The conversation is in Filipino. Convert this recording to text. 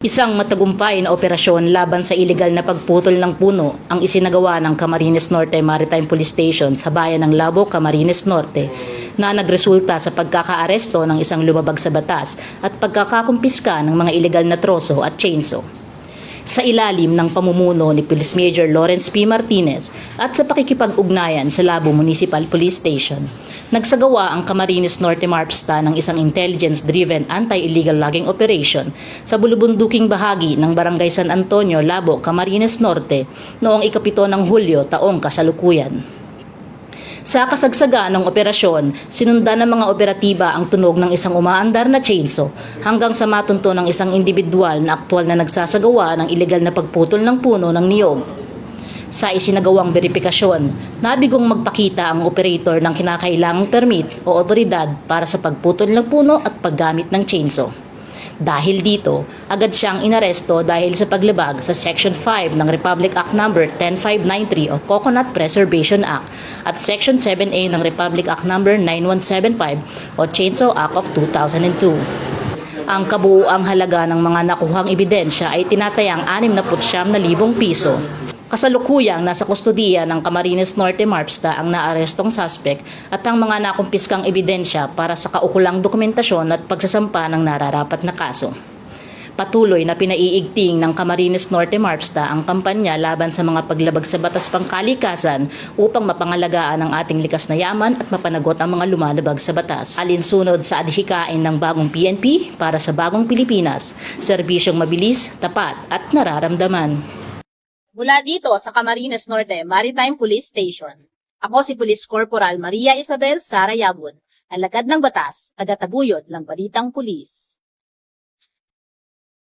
Isang matagumpay na operasyon laban sa iligal na pagputol ng puno ang isinagawa ng Camarines Norte Maritime Police Station sa bayan ng Labo, Camarines Norte na nagresulta sa pagkakaaresto ng isang lumabag sa batas at pagkakakumpiska ng mga iligal na troso at chainsaw. Sa ilalim ng pamumuno ni Police Major Lawrence P. Martinez at sa pakikipag-ugnayan sa Labo Municipal Police Station, nagsagawa ang Camarines Norte MARPSTA ng isang intelligence-driven anti-illegal logging operation sa bulubunduking bahagi ng Barangay San Antonio, Labo, Camarines Norte noong 7 ng Hulyo taong kasalukuyan. Sa kasagsagan ng operasyon, sinundan ng mga operatiba ang tunog ng isang umaandar na chainsaw hanggang sa matunto ng isang individual na aktwal na nagsasagawa ng iligal na pagputol ng puno ng niyog. Sa isinagawang beripikasyon, nabigong magpakita ang operator ng kinakailangang permit o otoridad para sa pagputol ng puno at paggamit ng chainsaw. Dahil dito, agad siyang inaresto dahil sa paglabag sa Section 5 ng Republic Act No. 10593 o Coconut Preservation Act at Section 7A ng Republic Act No. 9175 o Chainsaw Act of 2002. Ang kabuuang halaga ng mga nakuhang ebidensya ay tinatayang 69,000 piso. Kasalukuyang nasa kustodiya ng Camarines Norte MARPSTA ang naarestong suspect at ang mga nakumpiskang ebidensya para sa kaukulang dokumentasyon at pagsasampa ng nararapat na kaso. Patuloy na pinaiigting ng Camarines Norte MARPSTA ang kampanya laban sa mga paglabag sa batas pangkalikasan upang mapangalagaan ang ating likas na yaman at mapanagot ang mga lumalabag sa batas. Alinsunod sa adhikain ng bagong PNP para sa bagong Pilipinas, serbisyong mabilis, tapat at nararamdaman. Mula dito sa Camarines Norte Maritime Police Station, ako si Police Corporal Maria Isabel Sara Yabud, alagad ng batas, tagataguyod ng Balitang Pulis.